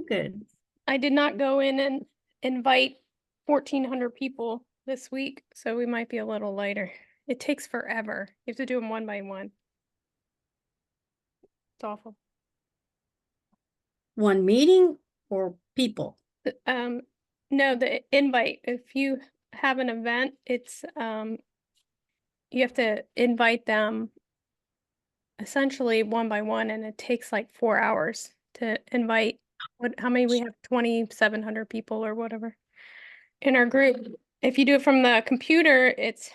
good. I did not go in and invite 1,400 people this week, so we might be a little lighter. It takes forever. You have to do them one by one. It's awful. One meeting or people? No, the invite. If you have an event, it's you have to invite them essentially one by one, and it takes like 4 hours to invite. How many we have? 2,700 people or whatever in our group. If you do it from the computer, it's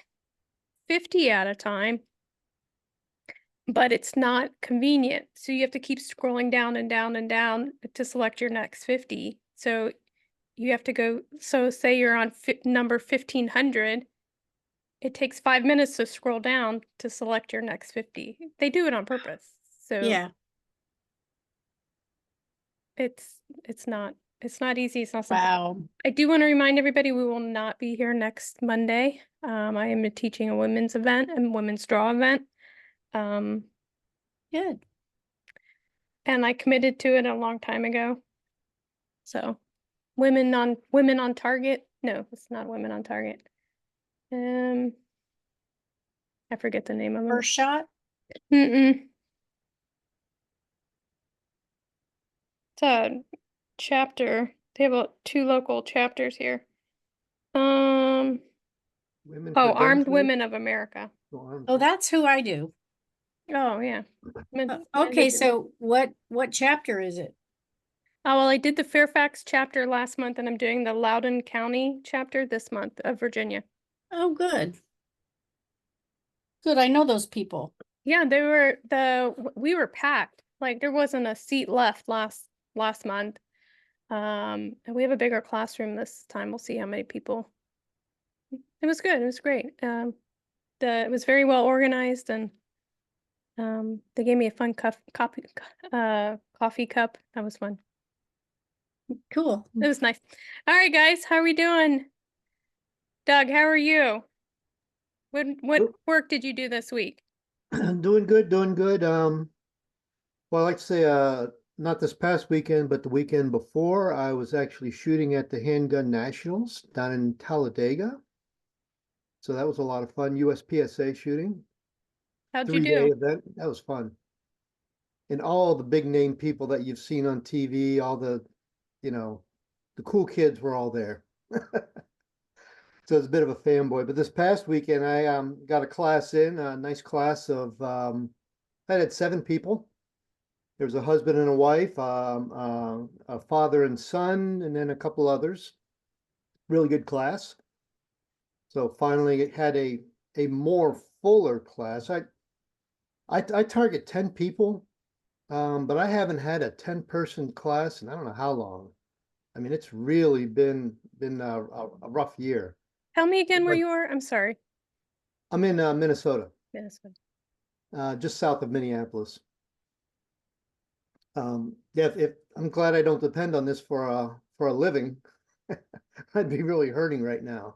50 at a time, but it's not convenient. So you have to keep scrolling down and down and down to select your next 50. So you have to go, so say you're on number 1,500, it takes 5 minutes to scroll down to select your next 50. They do it on purpose. So Yeah. it's not easy. It's not something. Wow. I do want to remind everybody we will not be here next Monday. I am teaching a women's event and women's draw event. Good. And I committed to it a long time ago. So women on target. No, it's not women on target. I forget the name of them. First shot? It's a chapter. They have 2 local chapters here. Women for Armed Guns Week? Women of America. Oh, that's who I do. Oh, yeah. Okay, so what chapter is it? Oh, well, I did the Fairfax chapter last month, and I'm doing the Loudoun County chapter this month of Virginia. Oh, good. Good, I know those people. Yeah, we were packed. Like there wasn't a seat left last month. And we have a bigger classroom this time. We'll see how many people. It was good. It was great. It was very well organized, and they gave me a fun coffee cup. That was fun. Cool. It was nice. All right, guys, how are we doing? Doug, how are you? What work did you do this week? Doing good, doing good. Well, I like to say, not this past weekend, but the weekend before, I was actually shooting at the Handgun Nationals down in Talladega. So that was a lot of fun. USPSA shooting. How'd you 3-day do? event. That was fun. And all the big name people that you've seen on TV, all the cool kids were all there. So it's a bit of a fanboy. But this past weekend, I got a class in, a nice class of, I had 7 people. There was a husband and a wife, a father and son, and then a couple others. Really good class. So finally it had a more fuller class. I target 10 people, but I haven't had a 10-person class in I don't know how long. I mean, it's really been a rough year. Tell me again where you are. I'm sorry. I'm in Minnesota, Minnesota. just south of Minneapolis. Yeah, if I'm glad I don't depend on this for a living. I'd be really hurting right now.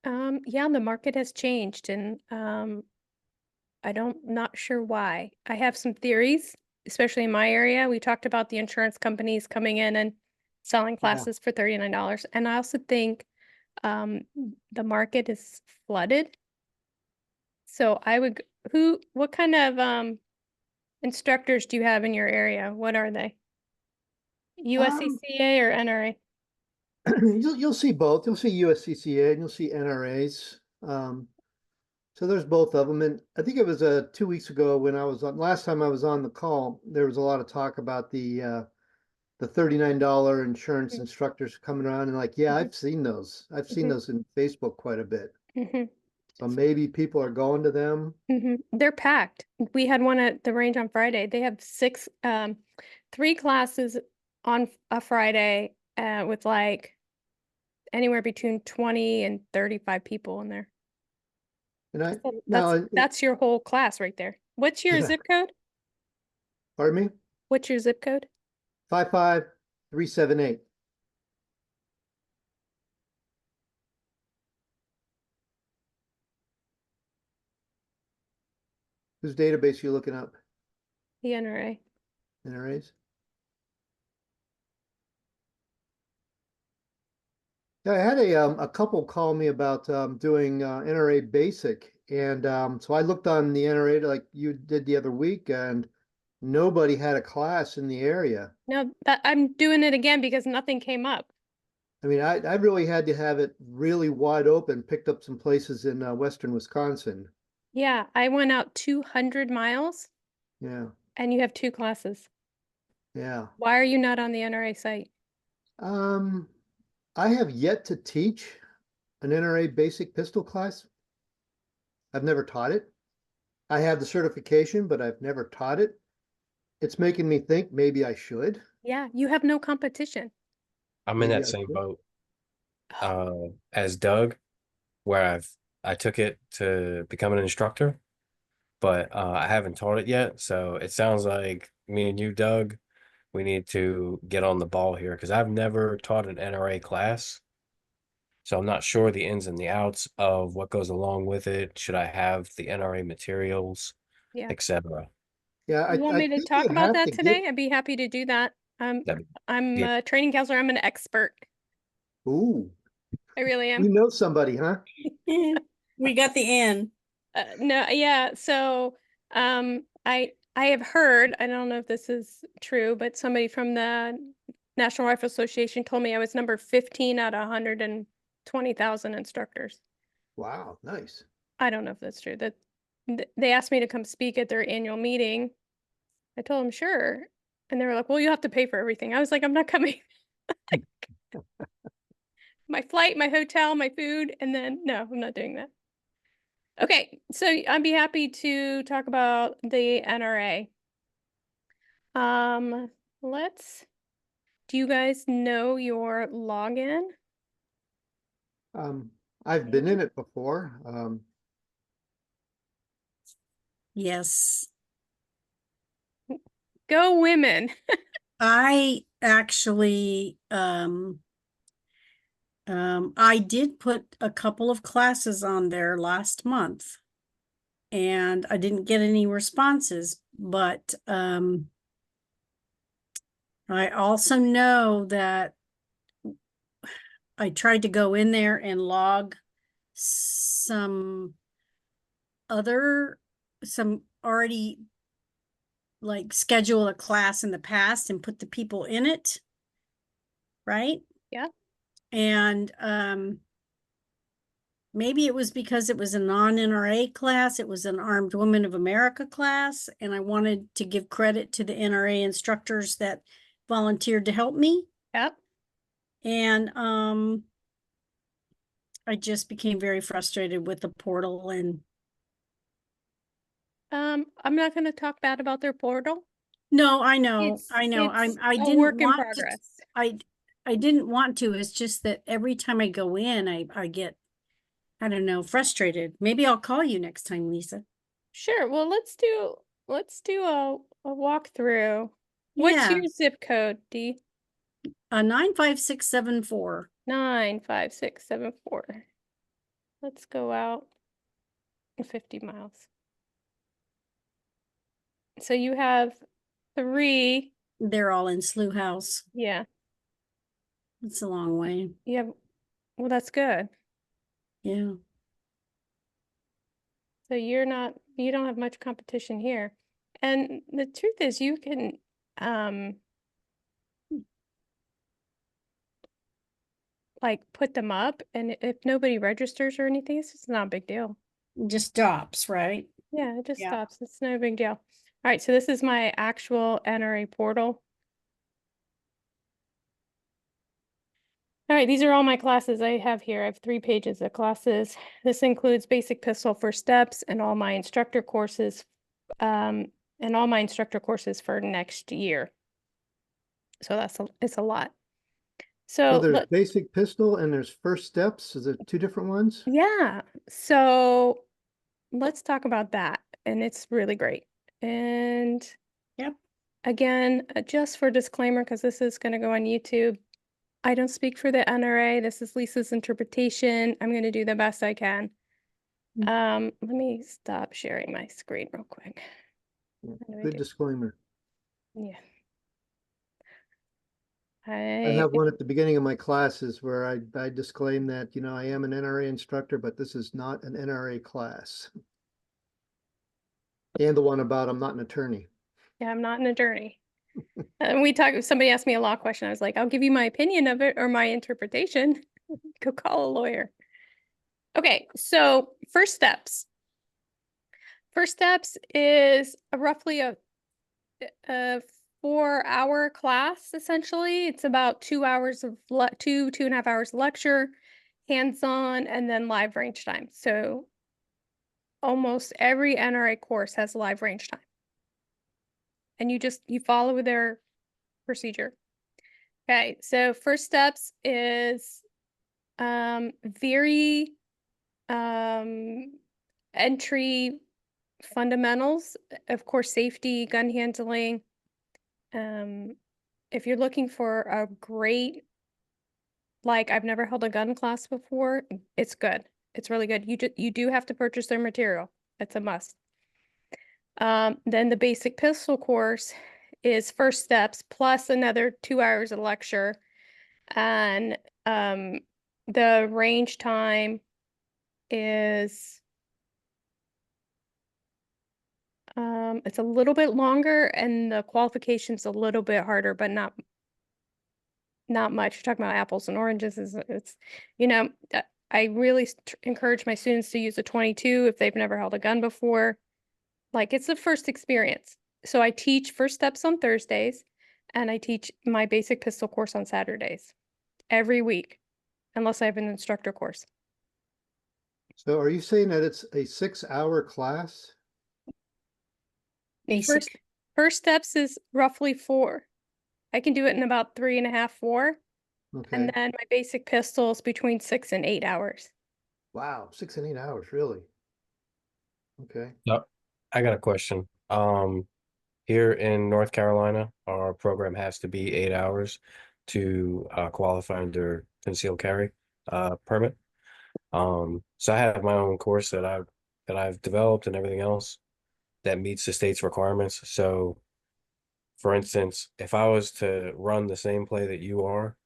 Yeah, the market has changed, and not sure why. I have some theories, especially in my area. We talked about the insurance companies coming in and selling classes for $39. And I also think the market is flooded. So what kind of instructors do you have in your area? What are they? USCCA or NRA? You'll see both. You'll see USCCA and you'll see NRAs. So there's both of them. And I think it was 2 weeks ago when last time I was on the call, there was a lot of talk about the $39 insurance instructors coming around, and like, yeah, I've seen those. I've seen those in Facebook quite a bit. So maybe people are going to them. They're packed. We had one at the range on Friday. They have 3 classes on a Friday with like anywhere between 20 and 35 people in there. And that's your whole class right there. What's your zip code? Pardon me? What's your zip code? 55378. Whose database are you looking up? The NRA. NRAs? Yeah, I had a couple call me about doing NRA Basic, and so I looked on the NRA like you did the other week, and nobody had a class in the area. No, that I'm doing it again because nothing came up. I mean, I really had to have it really wide open. Picked up some places in western Wisconsin. Yeah, I went out 200 miles Yeah, and you have 2 classes. yeah. Why are you not on the NRA site? Um, I have yet to teach an NRA Basic pistol class. I've never taught it. I have the certification, but I've never taught it. It's making me think maybe I should. Yeah, you have no competition. I'm in Maybe that I same should. boat as Doug, where I took it to become an instructor, but I haven't taught it yet. So it sounds like me and you, Doug, we need to get on the ball here because I've never taught an NRA class. So I'm not sure the ins and the outs of what goes along with it. Should I have the NRA materials, Yeah. etc.? Yeah, You want I me to think talk you about have that to get. today? I'd be happy to do that. That'd I'm be a training counselor. I'm an expert. Ooh, I really am. you know somebody, huh? We got the N. No, yeah. So, I have heard, I don't know if this is true, but somebody from the National Rifle Association told me I was number 15 out of 120,000 instructors. Wow, nice. I don't know if that's true. That they asked me to come speak at their annual meeting. I told them sure, and they were like, "Well, you have to pay for everything." I was like, "I'm not coming." My flight, my hotel, my food, and then no, I'm not doing that. Okay, so I'd be happy to talk about the NRA. Um, let's, do you guys know your login? Um, I've been in it before. Yes. Go women. I actually, I did put a couple of classes on there last month. And I didn't get any responses, but, I also know that I tried to go in there and log some already like schedule a class in the past and put the people in it. Right? Yeah. And maybe it was because it was a non-NRA class, it was an Armed Women of America class, and I wanted to give credit to the NRA instructors that volunteered to help me. Yep. And I just became very frustrated with the portal and I'm not going to talk bad about their portal. no, I know. It's I a didn't work in want to, progress. I didn't want to. It's just that every time I go in, I get, I don't know, frustrated. Maybe I'll call you next time, Lisa. Sure. Well, let's do a walkthrough. What's Yeah, your zip code, D? 95674. 95674. Let's go out 50 miles. So you have 3. They're all in Slough House. Yeah. It's a long way. You have, well, that's good. Yeah. So you don't have much competition here. And the truth is you can, like put them up, and if nobody registers or anything, it's just not a big deal. It just stops, right? Yeah, it just Yeah. stops. It's no big deal. All right, so this is my actual NRA portal. All right, these are all my classes I have here. I have 3 pages of classes. This includes basic pistol first steps and all my instructor courses, for next year. So it's a lot. So So there's basic pistol and there's first steps. Is it 2 different ones? yeah, so let's talk about that. And it's really great. And Yep. again, just for disclaimer, because this is going to go on YouTube, I don't speak for the NRA. This is Lisa's interpretation. I'm going to do the best I can. Let me stop sharing my screen real quick. Yeah, How do I good do- disclaimer. Yeah. I have one at the beginning of my classes where I disclaim that, I am an NRA instructor, but this is not an NRA class. And the one about I'm not an attorney. Yeah, I'm not an attorney. And somebody asked me a law question. I was like, I'll give you my opinion of it or my interpretation. Go call a lawyer. Okay, so first steps. First steps is roughly a 4-hour class, essentially. It's about 2 hours of 2.5 hours lecture, hands-on, and then live range time. So almost every NRA course has live range time. And you follow their procedure. Okay, so first steps is very entry fundamentals, of course, safety, gun handling. If you're looking for a great, like I've never held a gun class before, it's good. It's really good. You do have to purchase their material. It's a must. Then the basic pistol course is first steps plus another 2 hours of lecture. And the range time is it's a little bit longer and the qualification's a little bit harder, but not much. You're talking about apples and oranges. It's I really encourage my students to use a 22 if they've never held a gun before. Like, it's the first experience. So I teach first steps on Thursdays and I teach my basic pistol course on Saturdays every week, unless I have an instructor course. So are you saying that it's a 6-hour class? Basic. First steps is roughly 4. I can do it in about 3.5, 4. Okay. And then my basic pistols between 6 and 8 hours. Wow, 6 and 8 hours, really? Okay. No, I got a question. Here in North Carolina, our program has to be 8 hours to qualify under concealed carry permit. So I have my own course that I've developed and everything else that meets the state's requirements. So, for instance, if I was to run the same play that you are,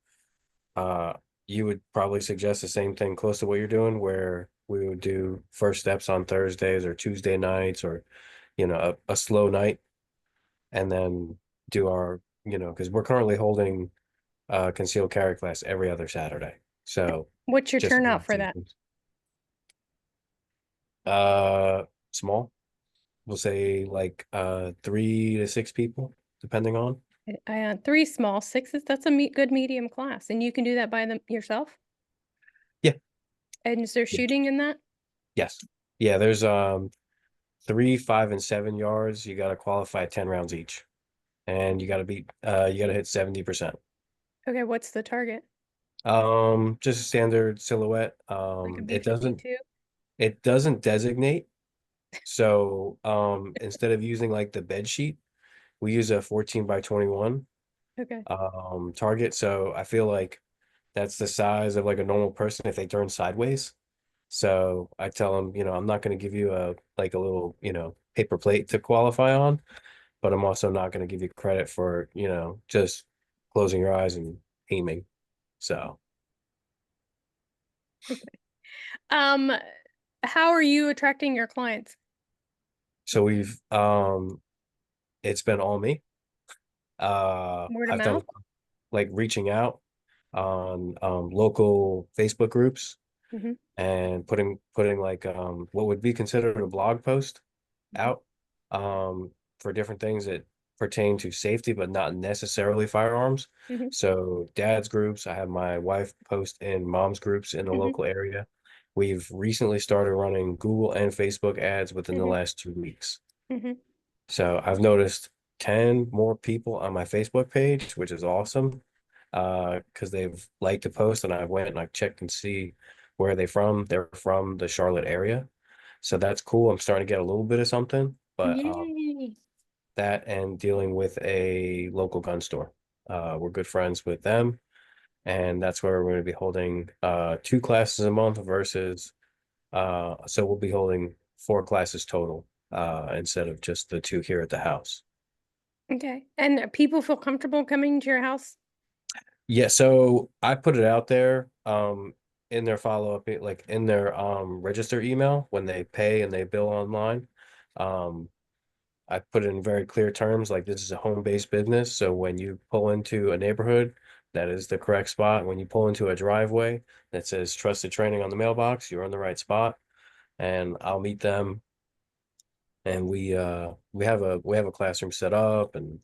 you would probably suggest the same thing close to what you're doing, where we would do first steps on Thursdays or Tuesday nights, or a slow night, and then do our because we're currently holding concealed carry class every other Saturday. So What's your just turnout for that? Small. We'll say like 3 to 6 people, depending on. 3 small, 6 that's a good medium class, and you can do that by yourself. Yeah. And is there Yeah. shooting in that? Yes. Yeah, there's 3, 5, and 7 yards. You got to qualify 10 rounds each, and you got to hit 70%. Okay, what's the target? Just a standard silhouette. Like a It B-52? doesn't designate. So instead of using like the bed sheet, we use a 14 by 21 Okay. target. So I feel like that's the size of like a normal person if they turn sideways. So I tell them, I'm not going to give you a little, paper plate to qualify on, but I'm also not going to give you credit for, just closing your eyes and aiming. So How are you attracting your clients? we've it's been all me. Word of I've done mouth? like reaching out on local Facebook groups Mm-hmm. and putting like what would be considered a blog post out for different things that pertain to safety, but not necessarily firearms. Mm-hmm. So dad's groups, I have my wife post in mom's groups in the Mm-hmm. local area. We've recently started running Google and Facebook ads within the Mm-hmm. last 2 weeks. Mm-hmm. So I've noticed 10 more people on my Facebook page, which is awesome. Because they've liked the post and I went and I checked and see where they're from. They're from the Charlotte area. So that's cool. I'm starting to get a little bit of something, but Yay. that and dealing with a local gun store. We're good friends with them, and that's where we're going to be holding 2 classes a month versus so we'll be holding 4 classes total instead of just the 2 here at the house. Okay. And people feel comfortable coming to your house? Yeah, so I put it out there in their follow-up, like in their register email when they pay and they bill online. Um I put it in very clear terms, like this is a home-based business. So when you pull into a neighborhood, that is the correct spot. When you pull into a driveway that says trusted training on the mailbox, you're on the right spot. And I'll meet them, and we have a classroom set up and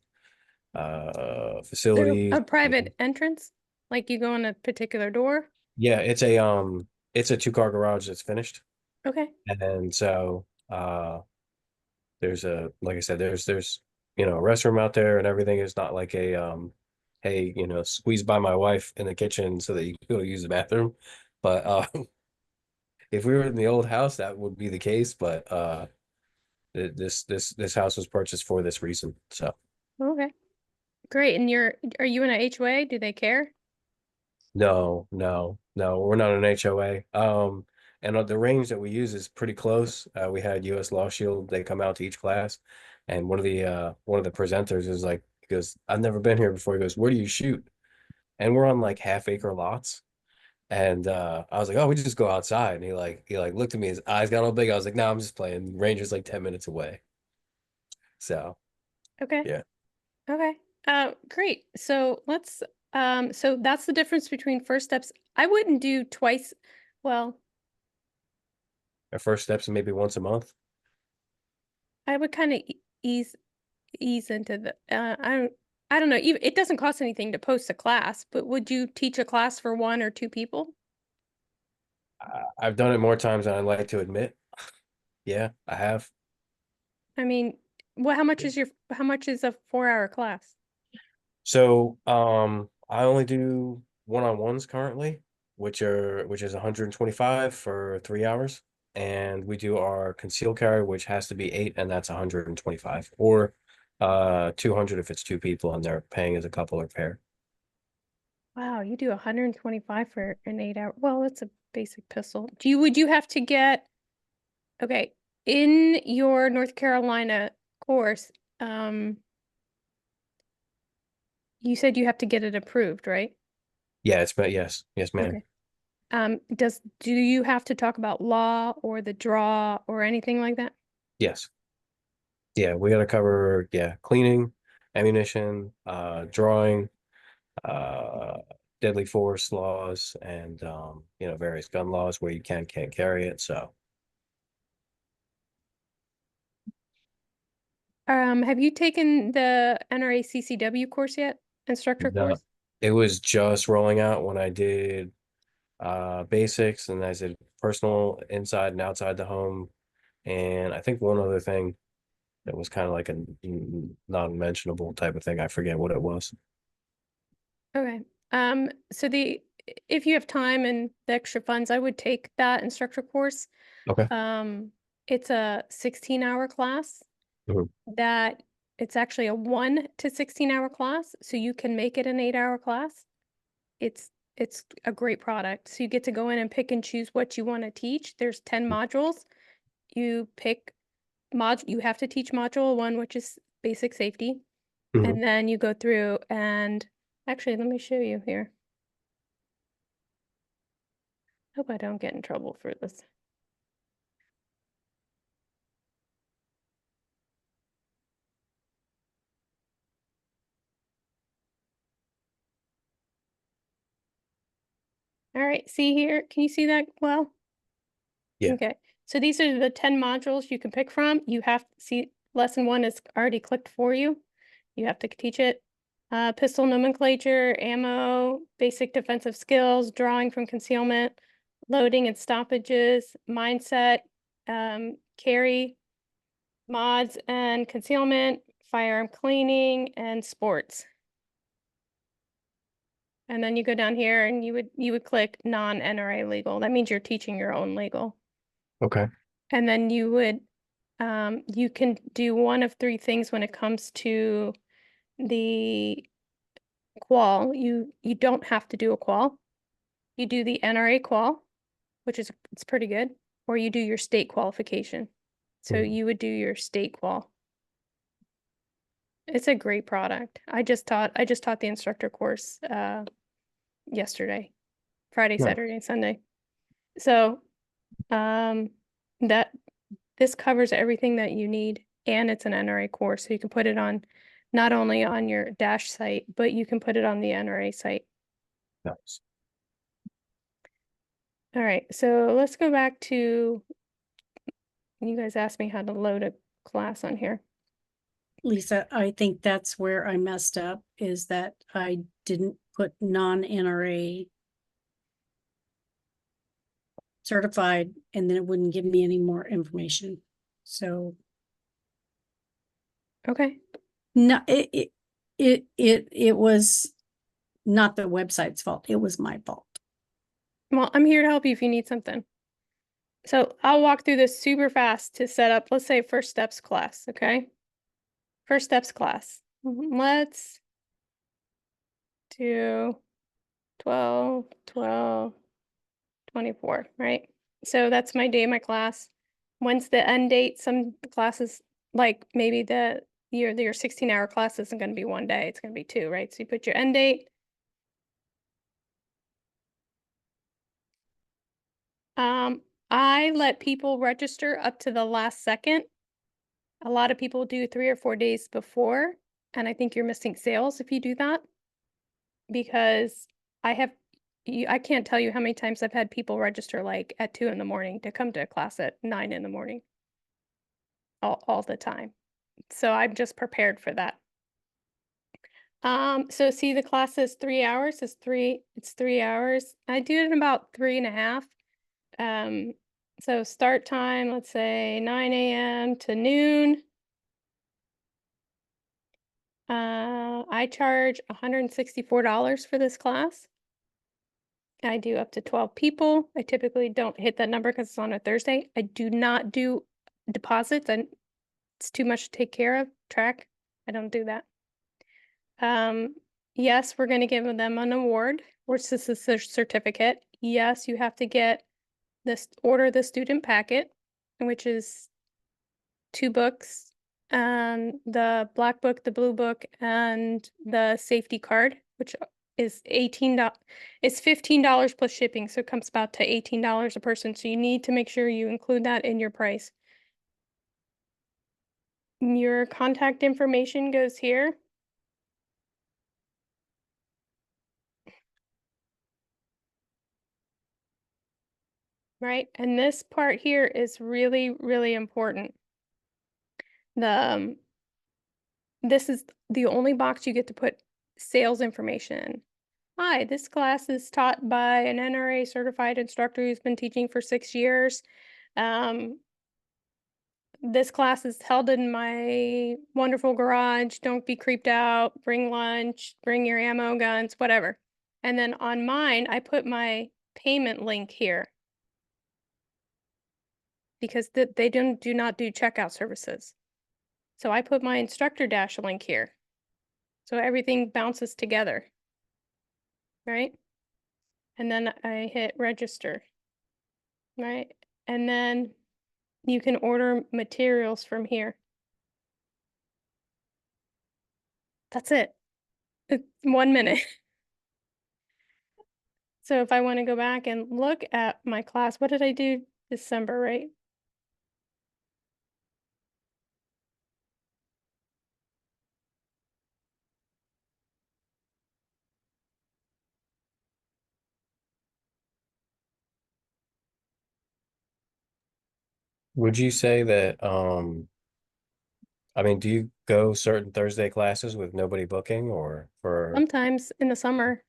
There facilities. a private entrance? Like you go in a particular door? Yeah, it's a two-car garage that's finished. Okay. And so there's a, like I said, there's a restroom out there and everything. Is not like a hey, squeeze by my wife in the kitchen so that you can go use the bathroom. But if we were in the old house, that would be the case. But this house was purchased for this reason. So Okay. Great. And are you in a HOA? Do they care? no, no, no, we're not an HOA. And the range that we use is pretty close. We had US Law Shield. They come out to each class, and one of the presenters is like, he goes, "I've never been here before." He goes, "Where do you shoot?" And we're on like half-acre lots. And I was like, "Oh, we just go outside." And he looked at me, his eyes got all big. I was like, "No, I'm just playing." The range is like 10 minutes away. So Okay. yeah. Okay. Great. So that's the difference between first steps. I wouldn't do twice. Well, Our first steps maybe once a month. I would kind of ease into the, I don't know. Even, it doesn't cost anything to post a class, but would you teach a class for 1 or 2 people? I've done it more times than I'd like to admit. Yeah, I have. I mean, how much is a 4-hour class? So, I only do one-on-ones currently, which is 125 for 3 hours. And we do our concealed carry, which has to be 8, and that's 125. Or 200 if it's two people and they're paying as a couple or pair. Wow, you do 125 for an 8-hour. Well, it's a basic pistol. Would you have to get, okay, in your North Carolina course, you said you have to get it approved, right? Yeah, but yes, yes, ma'am. Okay. Do you have to talk about law or the draw or anything like that? Yes. Yeah, we gotta cover, yeah, cleaning, ammunition, drawing, uh deadly force laws, and various gun laws where you can't carry it. So Have you taken the NRA CCW course yet? Instructor no, course? it was just rolling out when I did basics, and I did personal inside and outside the home, and I think one other thing that was kind of like a non-mentionable type of thing. I forget what it was. Okay. So if you have time and the extra funds, I would take that instructor course. Okay. It's a 16-hour class Mhm. that it's actually a 1 to 16-hour class, so you can make it an 8-hour class. It's a great product. So you get to go in and pick and choose what you want to teach. There's 10 modules. You pick you have to teach module 1, which is basic safety. Mhm. And then you go through and actually, let me show you here. Hope I don't get in trouble for this. All right, see here, can you see that well? Yeah. Okay, so these are the 10 modules you can pick from. You have to see lesson 1 is already clicked for you. You have to teach it. Pistol nomenclature, ammo, basic defensive skills, drawing from concealment, loading and stoppages, mindset, carry, mods and concealment, firearm cleaning, and sports. And then you go down here and you would click non-NRA legal. That means you're teaching your own legal. Okay. And then you can do one of 3 things when it comes to the qual. You don't have to do a qual. You do the NRA qual, which is it's pretty good, or you do your state qualification. So Mhm. you would do your state qual. It's a great product. I just taught the instructor course yesterday, Friday, Nice. Saturday, and Sunday. So, that this covers everything that you need, and it's an NRA course, so you can put it on not only on your Dash site, but you can put it on the NRA site. Nice. All right, so let's go back to, you guys asked me how to load a class on here. Lisa, I think that's where I messed up, is that I didn't put non-NRA certified, and then it wouldn't give me any more information. So, Okay, no, it was not the website's fault. It was my fault. well, I'm here to help you if you need something. So I'll walk through this super fast to set up, let's say, first steps class, okay? First steps class. Let's do 12, 12, 24, right? So that's my day, my class. When's the end date? Some classes, like maybe your 16-hour class isn't going to be one day, it's going to be two, right? So you put your end date. I let people register up to the last second. A lot of people do 3 or 4 days before, and I think you're missing sales if you do that. Because I can't tell you how many times I've had people register like at 2 in the morning to come to a class at 9 in the morning. All the time. So I'm just prepared for that. So see the class is 3 hours, it's 3 hours. I do it in about 3.5. So start time, let's say 9 a.m. to noon. I charge $164 for this class. I do up to 12 people. I typically don't hit that number because it's on a Thursday. I do not do deposits, and it's too much to take care of, track. I don't do that. Yes, we're going to give them an award, which is a certificate. Yes, you have to order the student packet, which is 2 books, the black book, the blue book, and the safety card, which is it's $15 plus shipping, so it comes about to $18 a person. So you need to make sure you include that in your price. Your contact information goes here. Right, and this part here is really, really important. This is the only box you get to put sales information in. Hi, this class is taught by an NRA certified instructor who's been teaching for 6 years. This class is held in my wonderful garage. Don't be creeped out. Bring lunch, bring your ammo, guns, whatever. And then on mine, I put my payment link here, because they do not do checkout services. So I put my instructor dash link here. So everything bounces together, right? And then I hit register, right? And then you can order materials from here. That's it. It's 1 minute. So if I want to go back and look at my class, what did I do December, right? Would you say that I mean, do you go certain Thursday classes with nobody booking or for Sometimes in the summer,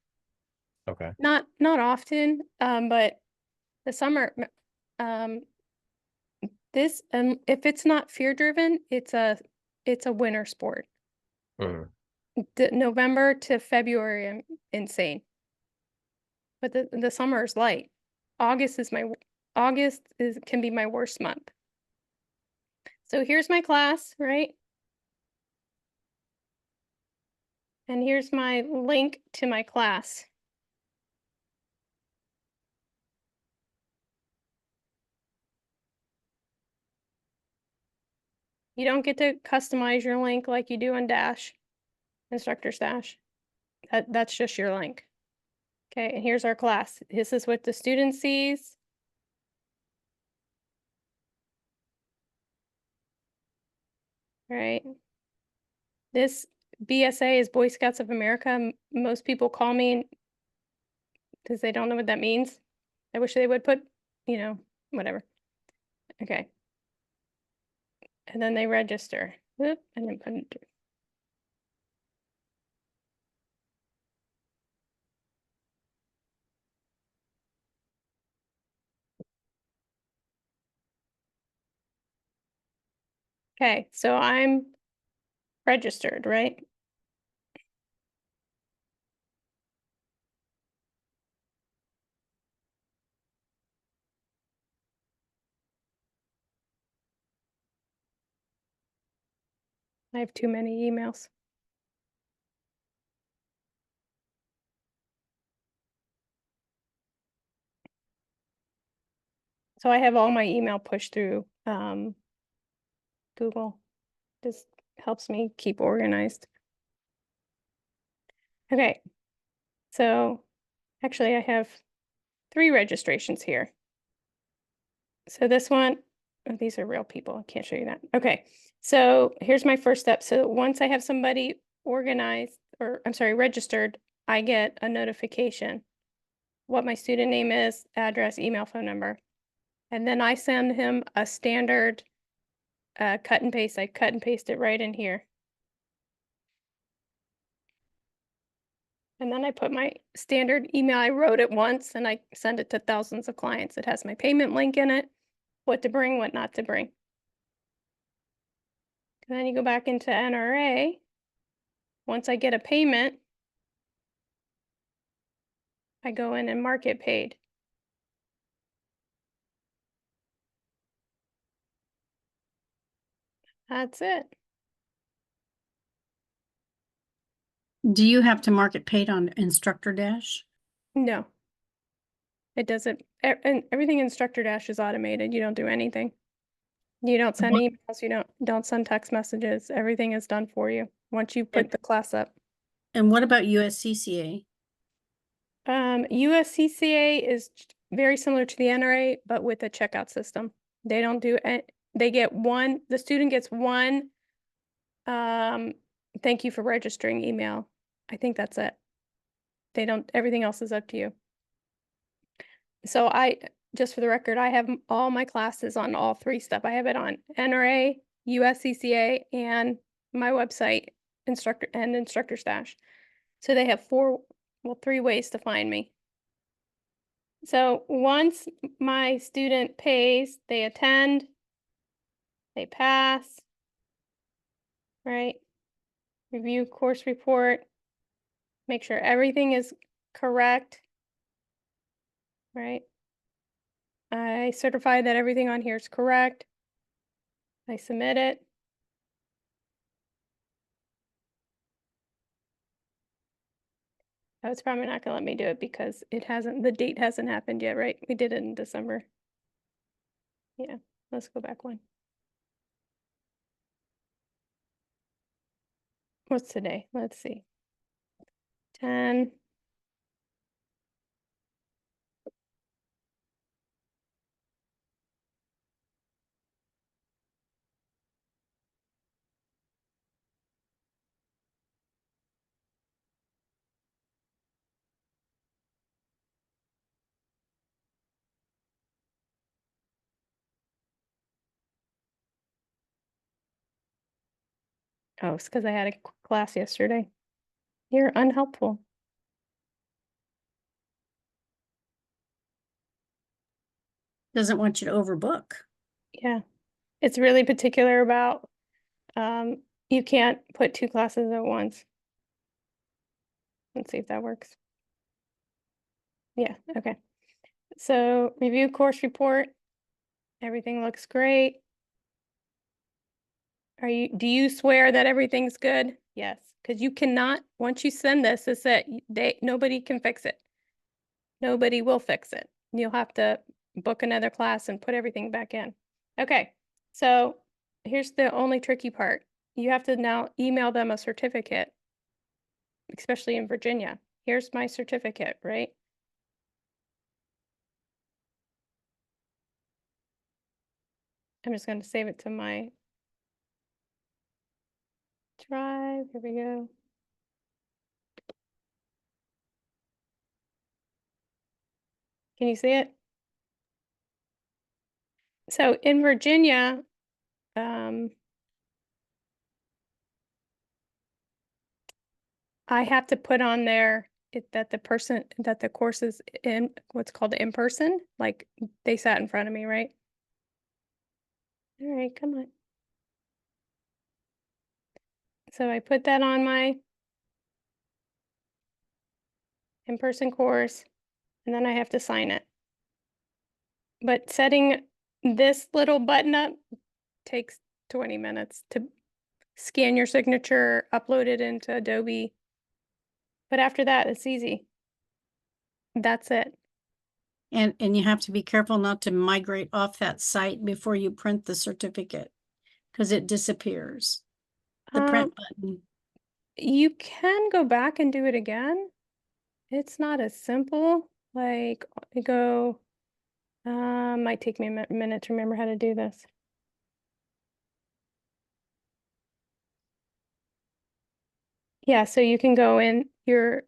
okay. not often, but the summer, um, if it's not fear driven, it's a winter sport. Mhm. November to February, I'm insane. But the summer is light. August can be my worst month. So here's my class, right? And here's my link to my class. You don't get to customize your link like you do in Dash, Instructor's Dash. That's just your link. Okay, and here's our class. This is what the student sees. Right. This BSA is Boy Scouts of America. Most people call me because they don't know what that means. I wish they would put, you know, whatever. Okay. And then they register. Oop, and then put it through. Okay, so I'm registered, right? I have too many emails. So I have all my email pushed through Google. This helps me keep organized. Okay, so actually I have 3 registrations here. So this one, oh, these are real people. I can't show you that. Okay, so here's my first step. So once I have somebody organized, or I'm sorry, registered, I get a notification what my student name is, address, email, phone number. And then I send him a standard cut and paste. I cut and paste it right in here. And then I put my standard email. I wrote it once and I send it to thousands of clients. It has my payment link in it, what to bring, what not to bring. And then you go back into NRA. Once I get a payment, I go in and mark it paid. That's it. Do you have to mark it paid on Instructor Dash? No. It doesn't, and everything Instructor Dash is automated. You don't do anything. You don't send emails, you don't send text messages. Everything is done for you once you put the class up. And what about USCCA? USCCA is very similar to the NRA, but with a checkout system. They don't do it. They get one, the student gets one, thank you for registering email. I think that's it. They don't, everything else is up to you. So just for the record, I have all my classes on all 3 stuff. I have it on NRA, USCCA, and my website, Instructor Stash. So they have 3 ways to find me. So once my student pays, they attend, they pass, right? Review course report, make sure everything is correct, right? I certify that everything on here is correct. I submit it. Oh, it's probably not gonna let me do it because the date hasn't happened yet, right? We did it in December. Yeah, let's go back one. What's today? Let's see. 10. Oh, it's because I had a class yesterday. You're unhelpful. Doesn't want you to overbook. Yeah, it's really particular about, you can't put 2 classes at once. Let's see if that works. Yeah, okay. So review course report. Everything looks great. Do you swear that everything's good? Yes, because you cannot, once you send this, it's that nobody can fix it. Nobody will fix it. You'll have to book another class and put everything back in. Okay, so here's the only tricky part. You have to now email them a certificate, especially in Virginia. Here's my certificate, right? just going to save it to my drive. Here we go. Can you see it? So in Virginia, I have to put on there that the course is in what's called in person, like they sat in front of me, right? All right, come on. So I put that on my in-person course, and then I have to sign it. But setting this little button up takes 20 minutes to scan your signature, upload it into Adobe. But after that, it's easy. That's it. And you have to be careful not to migrate off that site before you print the certificate, because it disappears. The print button. You can go back and do it again. It's not as simple. Like, I go, might take me a minute to remember how to do this. Yeah, so you can go in your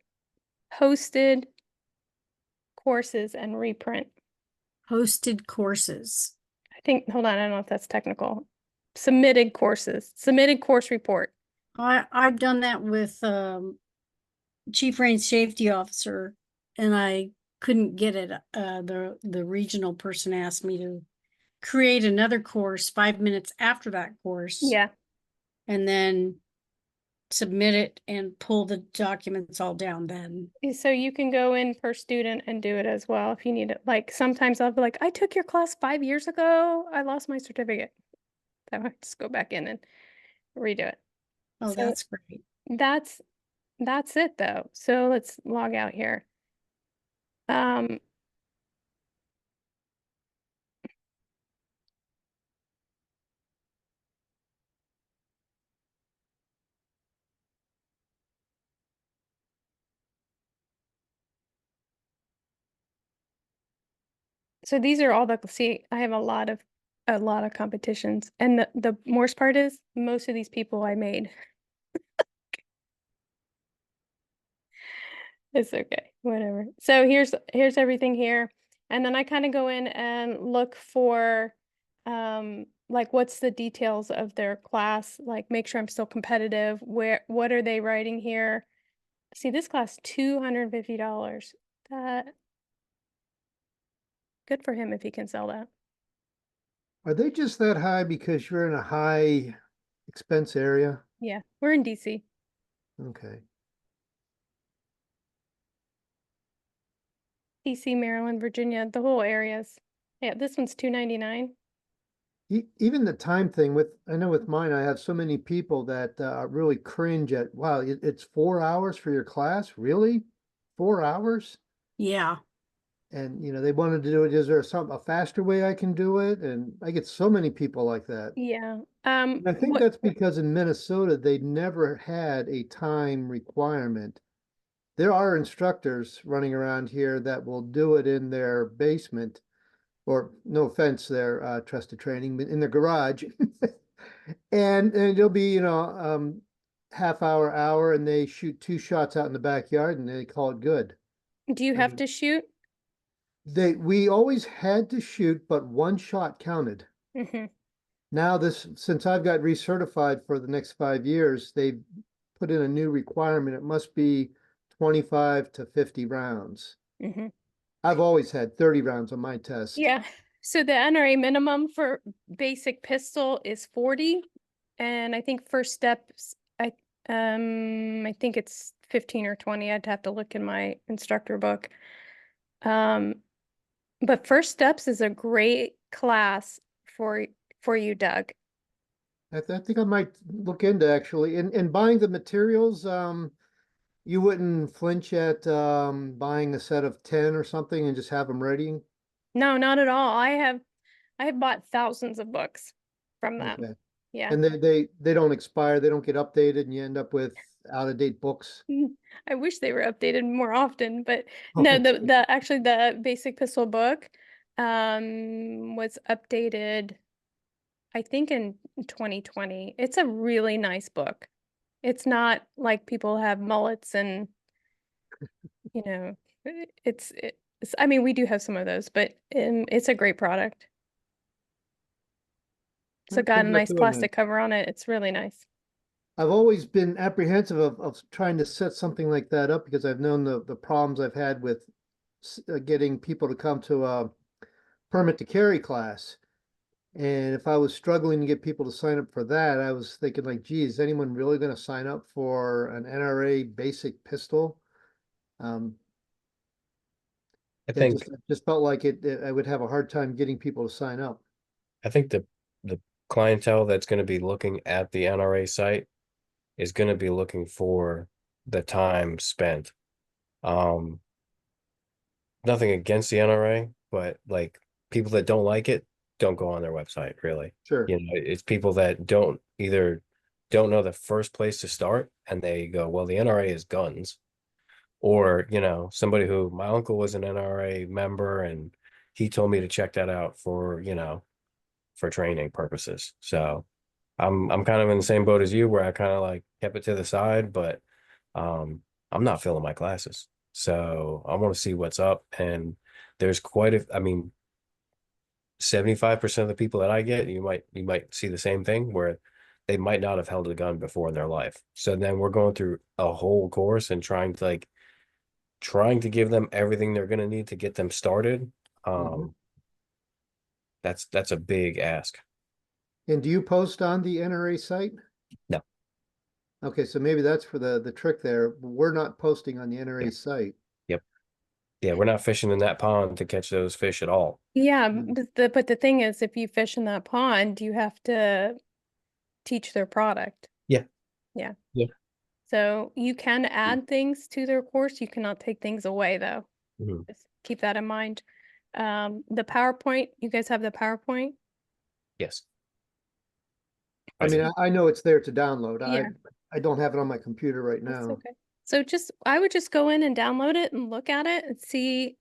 hosted courses and reprint. Hosted courses. I think, hold on, I don't know if that's technical. Submitted courses, submitted course report. I've done that with Chief Range Safety Officer, and I couldn't get it. The regional person asked me to create another course 5 minutes after that course. Yeah, And then submit it and pull the documents all down then. so you can go in per student and do it as well if you need it. Like sometimes I'll be like, I took your class 5 years ago. I lost my certificate. I might just go back in and redo it. Oh, So that's great. that's it though. So let's log out here. So these are all see, I have a lot of competitions. And the worst part is most of these people I made. It's okay, whatever. So here's everything here. And then I kind of go in and look for like what's the details of their class, like make sure I'm still competitive. What are they writing here? See, this class $250. That good for him if he can sell that. Are they just that high because you're in a high expense area? Yeah, we're in DC. Okay. DC, Maryland, Virginia, the whole areas. Yeah, this one's $299. Even the time thing I know with mine, I have so many people that really cringe at, wow, it's 4 hours for your class? Really? 4 hours? Yeah. And, they wanted to do it. Is there a faster way I can do it? And I get so many people like that. Yeah. And I think that's because in Minnesota, they never had a time requirement. There are instructors running around here that will do it in their basement, or no offense, their trusted training, but in their garage. and it'll be, half hour, and they shoot 2 shots out in the backyard and they call it good. Do you have to shoot? We always had to shoot, but 1 shot counted. Mm-hmm. Now since I've got recertified for the next 5 years, they've put in a new requirement. It must be 25 to 50 rounds. Mm-hmm. I've always had 30 rounds on my test. Yeah. So the NRA minimum for basic pistol is 40. And I think first steps, I think it's 15 or 20. I'd have to look in my instructor book. But first steps is a great class for you, Doug. I think I might look into actually, and buying the materials, you wouldn't flinch at buying a set of 10 or something and just have them ready? No, not at all. I have bought thousands of books from them. Okay. Yeah. And they don't expire, they don't get updated, and you end up with out-of-date books? I wish they were updated more often, but no, Okay. actually the basic pistol book was updated I think in 2020. It's a really nice book. It's not like people have mullets and, you know, I mean, we do have some of those, but it's a great product. So I'm got a thinking about nice doing that. plastic cover on it. It's really nice. I've always been apprehensive of trying to set something like that up because I've known the problems I've had with getting people to come to a permit to carry class. And if I was struggling to get people to sign up for that, I was thinking like, geez, is anyone really going to sign up for an NRA basic pistol? I It think just felt like I would have a hard time getting people to sign up. I think the clientele that's going to be looking at the NRA site is going to be looking for the time spent. Um, Nothing against the NRA, but like people that don't like it don't go on their website, really. Sure. You know, it's people that don't know the first place to start and they go, well, the NRA is guns. Or, you know, somebody who my uncle was an NRA member and he told me to check that out for, you know, for training purposes. So I'm kind of in the same boat as you where I kind of like kept it to the side, but I'm not filling my classes. So I want to see what's up. And there's I mean, 75% of the people that I get, you might see the same thing where they might not have held a gun before in their life. So then we're going through a whole course and trying to give them everything they're gonna need to get them started. Mhm. That's a big ask. And do you post on the NRA site? No. Okay, so maybe that's for the trick there. We're not posting on the NRA Yeah. site. Yep. Yeah, we're not fishing in that pond to catch those fish at all. Yeah, Mm. but the thing is, if you fish in that pond, you have to teach their product. Yeah. Yeah. Yeah. So you can add things to their course. You cannot take things away, though. Mhm. Just keep that in mind. The PowerPoint, you guys have the PowerPoint? Yes. I I mean, do. I know it's there to download. Yeah. I don't have it on my computer right That's now. okay. So I would just go in and download it and look at it and see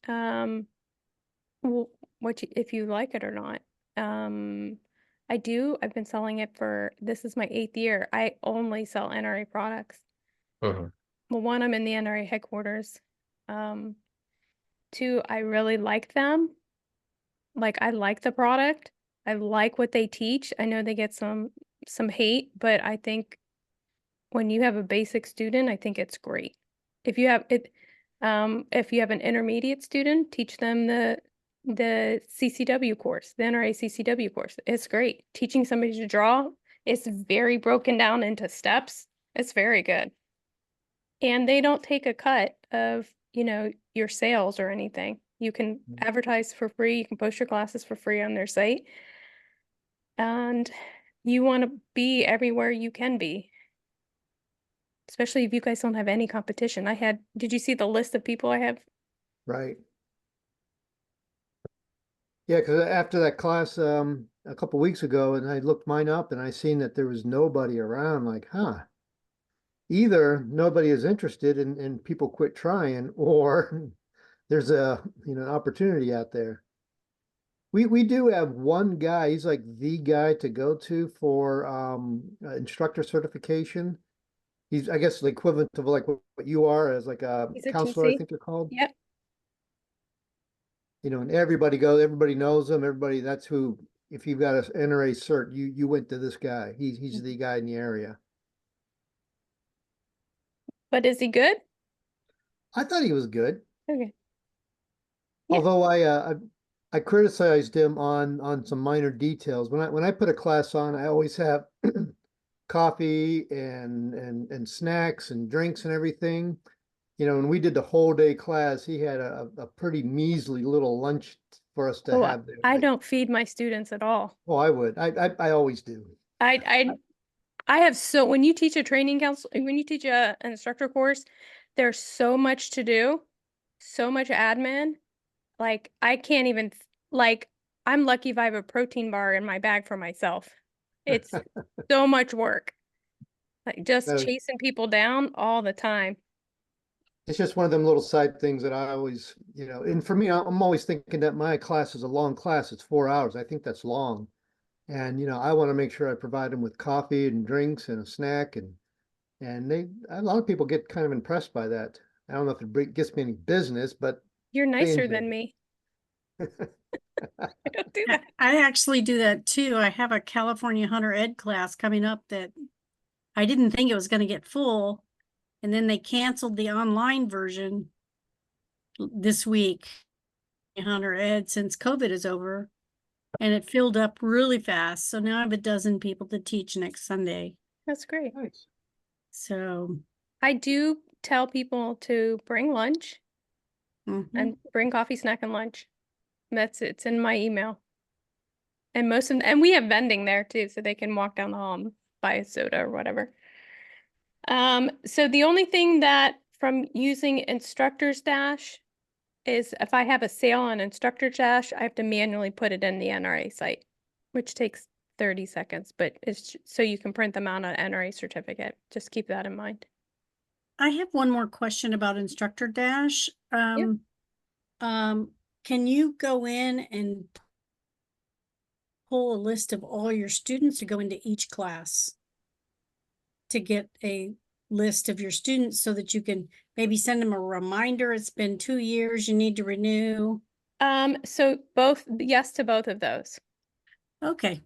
if you like it or not. I've been selling it this is my 8th year. I only sell NRA products. Mhm. Well, one, I'm in the NRA headquarters. Um, Two, I really like them. Like, I like the product. I like what they teach. I know they get some hate, but I think when you have a basic student, I think it's great. If you have an intermediate student, teach them the CCW course, the NRA CCW course. It's great. Teaching somebody to draw, it's very broken down into steps. It's very good. And they don't take a cut of, your sales or anything. You can advertise for free, you can post your classes for free on their site. And you want to be everywhere you can be. Especially if you guys don't have any competition. Did you see the list of people I have? Right. Yeah, because after that class a couple weeks ago, and I looked mine up and I seen that there was nobody around, like, huh. Either nobody is interested and people quit trying, or there's an opportunity out there. We do have one guy, he's like the guy to go to for instructor certification. He's, I guess, the equivalent of like what you are as like a He's a counselor, I TC. think you're called. Yep. And everybody goes, everybody knows him, everybody, that's who, if you've got an NRA cert, you went to this guy. He's the guy in the area. But is he good? I thought he was good. Okay. Yeah. Although I criticized him on some minor details. When I put a class on, I always have coffee and snacks and drinks and everything. When we did the whole day class, he had a pretty measly little lunch for us to Oh, have there. I Like, don't feed my students at all. oh, I would. I always do. I have when you teach a training council, when you teach an instructor course, there's so much to do, so much admin. Like, I can't even, like, I'm lucky if I have a protein bar in my bag for myself. It's so much work. Like, just Uh, chasing people down all the time. It's just one of them little side things that I always, and for me, I'm always thinking that my class is a long class. It's 4 hours. I think that's long. And, I want to make sure I provide them with coffee and drinks and a snack, and a lot of people get kind of impressed by that. I don't know if it gets me any business, but You're they nicer enjoy than me. I don't do I that. I actually do that too. I have a California Hunter Ed class coming up that I didn't think it was going to get full. And then they canceled the online version this week, Hunter Ed, since COVID is over. And it filled up really fast. So now I have a dozen people to teach next Sunday. That's great. Nice. So, I do tell people to bring lunch mhm. and bring coffee, snack, and lunch. It's in my email. And and we have vending there too, so they can walk down the hall and buy a soda or whatever. So the only thing that from using Instructor's Dash is if I have a sale on Instructor's Dash, I have to manually put it in the NRA site, which takes 30 seconds, but it's so you can print them out on an NRA certificate. Just keep that in mind. I have one more question about Instructor Dash. Can you go in and pull a list of all your students to go into each class to get a list of your students so that you can maybe send them a reminder? It's been 2 years, you need to renew. So yes to both of those. Okay.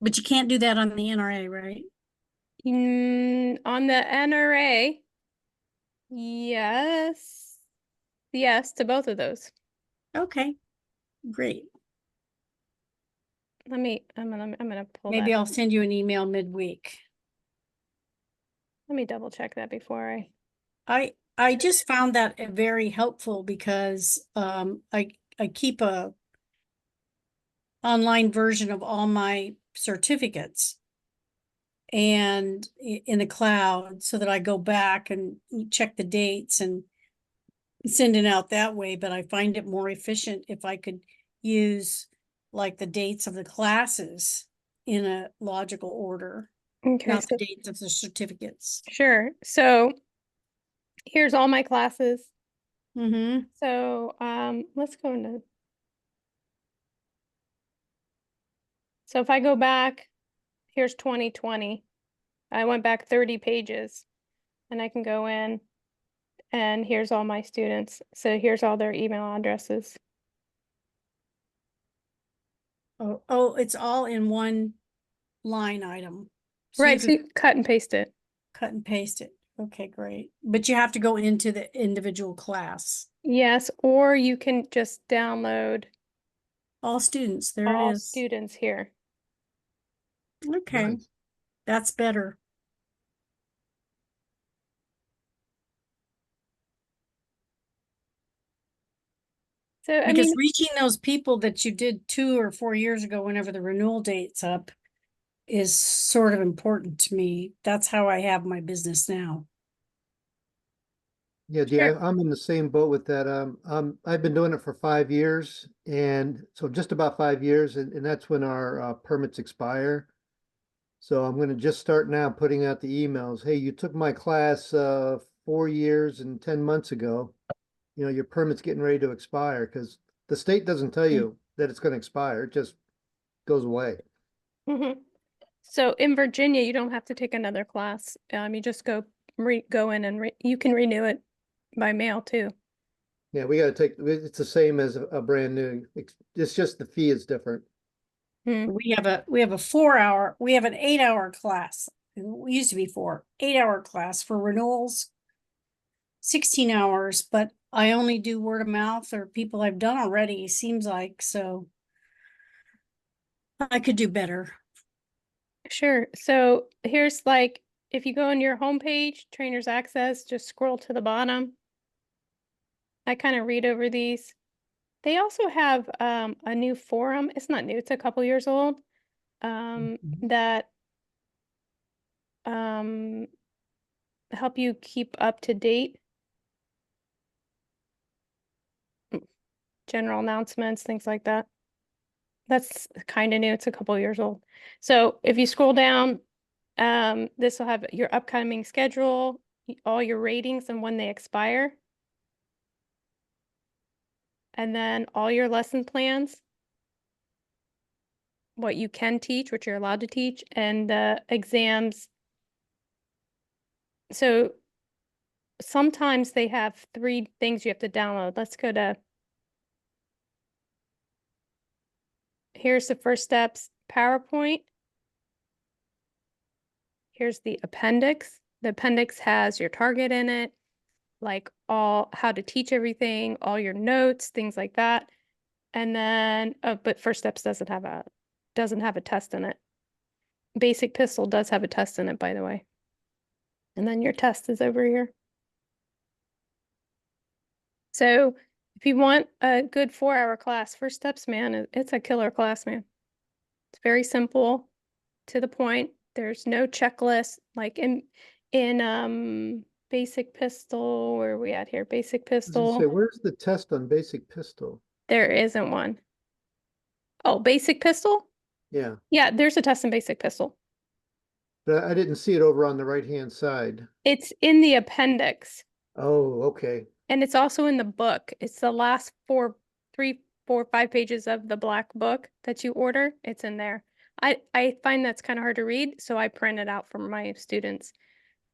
But you can't do that on the NRA, right? On the NRA, yes. Yes to both of those. Okay, great. I'm gonna pull Maybe that. I'll send you an email midweek. Let me double check that before I just found that very helpful because I keep a online version of all my certificates and in the cloud so that I go back and check the dates and send it out that way. But I find it more efficient if I could use like the dates of the classes in a logical order, Okay, not so the dates of the certificates. sure. So here's all my classes. Mm-hmm. So let's go into. So if I go back, here's 2020. I went back 30 pages and I can go in and here's all my students. So here's all their email addresses. Oh, it's all in one line item. So Right, you so could you cut and paste it. cut and paste it. Okay, great. But you have to go into the individual class. Yes, or you can just download All students, there it all is. students here. Okay, Nice. that's better. So, I Because mean, reaching those people that you did 2 or 4 years ago, whenever the renewal date's up, is sort of important to me. That's how I have my business now. Yeah, Dee, sure. I'm in the same boat with that. I've been doing it for 5 years, and so just about 5 years, and that's when our permits expire. So I'm going to just start now putting out the emails. Hey, you took my class 4 years and 10 months ago. Your permit's getting ready to expire because the state doesn't tell you that it's going to expire. It just goes away. Mhm. So in Virginia, you don't have to take another class. You just go in and you can renew it by mail too. Yeah, we got to take, it's the same as a brand new. It's just the fee is different. We have an 8-hour class. It used to be 8-hour class for renewals, 16 hours, but I only do word of mouth or people I've done already, seems like, so I could do better. Sure. So here's like, if you go on your homepage, Trainers Access, just scroll to the bottom. I kind of read over these. They also have a new forum. It's not new, it's a couple years old. That help you keep up to date. General announcements, things like that. That's kind of new. It's a couple years old. So if you scroll down, this will have your upcoming schedule, all your ratings and when they expire. And then all your lesson plans. what you can teach, what you're allowed to teach, and the exams. So sometimes they have 3 things you have to download. Let's go to, here's the first steps, PowerPoint. Here's the appendix. The appendix has your target in it, like all how to teach everything, all your notes, things like that. And then, but first steps doesn't have a test in it. Basic pistol does have a test in it, by the way. And then your test is over here. So if you want a good 4-hour class, first steps, man, it's a killer class, man. It's very simple, to the point. There's no checklist like in basic pistol. Where are we at here? Basic I was gonna say, pistol. where's the test on basic pistol? There isn't one. Oh, basic pistol? Yeah, Yeah, there's a test in basic pistol. but I didn't see it over on the right-hand side. It's in the appendix, Oh, okay. and it's also in the book. It's the last 3, 4, 5 pages of the black book that you order. It's in there. I find that's kind of hard to read, so I print it out for my students.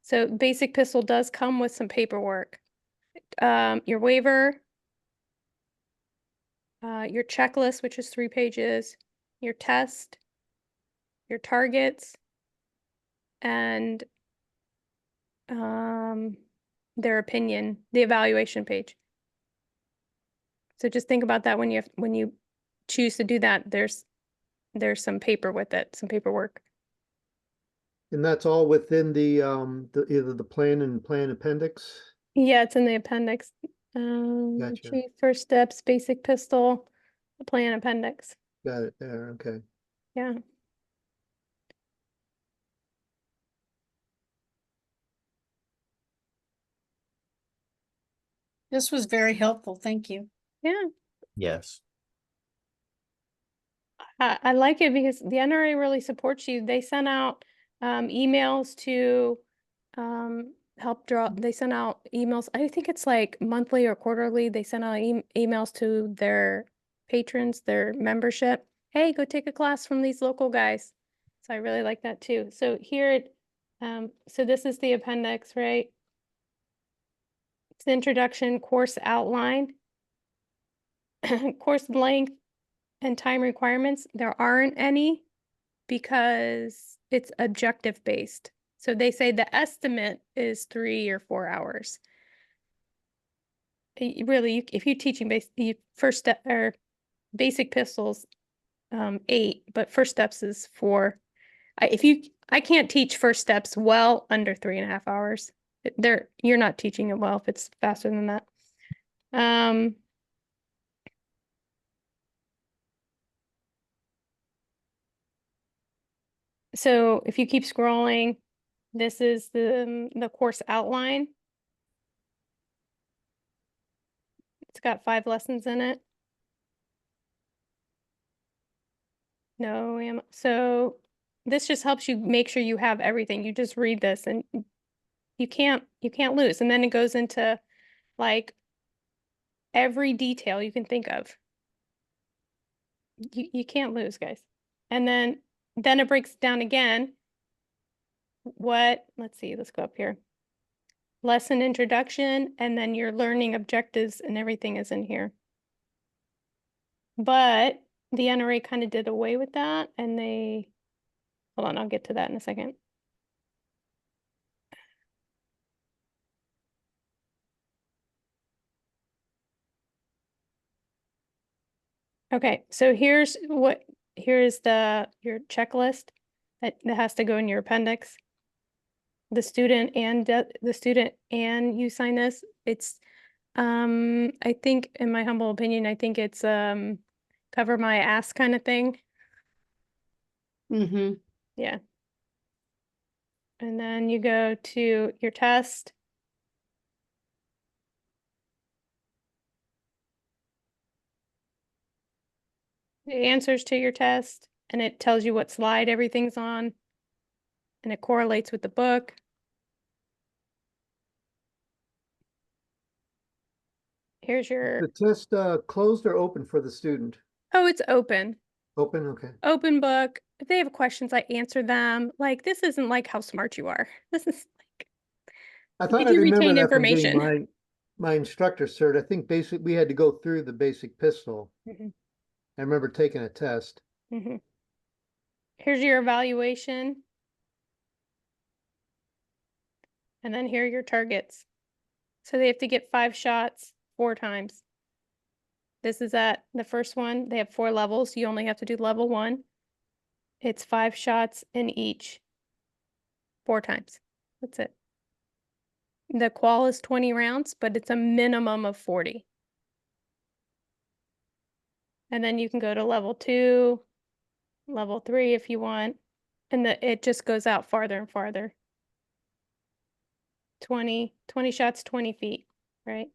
So basic pistol does come with some paperwork. Your waiver, your checklist, which is 3 pages, your test, your targets, and their opinion, the evaluation page. So just think about that when you choose to do that. There's some paper with it, some paperwork. And that's all within the either the plan and plan appendix? Yeah, it's in the appendix. Gotcha. Choose first steps, basic pistol, the plan appendix. Got it there, okay. Yeah. This was very helpful. Thank you. Yeah. Yes. I like it because the NRA really supports you. They send out emails to help draw. They send out emails. I think it's like monthly or quarterly. They send out emails to their patrons, their membership. Hey, go take a class from these local guys. So I really like that too. So here, so this is the appendix, right? It's the introduction, course outline, course length, and time requirements. There aren't any because it's objective based. So they say the estimate is 3 or 4 hours. Really, if you're teaching first step or basic pistols, 8, but first steps is 4. I can't teach first steps well under 3.5 hours. You're not teaching it well if it's faster than that. So if you keep scrolling, this is the course outline. It's got 5 lessons in it. No, so this just helps you make sure you have everything. You just read this and you can't lose. And then it goes into like every detail you can think of. You can't lose, guys. And then it breaks down again. Let's see, let's go up here. Lesson introduction, and then your learning objectives and everything is in here. But the NRA kind of did away with that, and hold on, I'll get to that in a second. Okay, so here's your checklist that has to go in your appendix. The student and you sign this. It's I think, in my humble opinion, I think it's cover my ass kind of thing. Mm-hmm. Yeah. And then you go to your test. The answers to your test, and it tells you what slide everything's on, and it correlates with the book. Here's your, The test closed or open for the student? oh, it's open. Open, okay. open book. If they have questions, I answer them. Like, this isn't like how smart you are. This is like, I thought did I you remember retain that from getting information? my instructor cert. I think basically we had to go through the basic pistol. Mhm, I remember taking a test. mhm. Here's your evaluation. And then here are your targets. So they have to get 5 shots 4 times. This is at the first one. They have 4 levels. You only have to do level 1. It's 5 shots in each 4 times. That's it. The qual is 20 rounds, but it's a minimum of 40. And then you can go to level 2, level 3 if you want. And it just goes out farther and farther. 20 shots, 20 feet, right?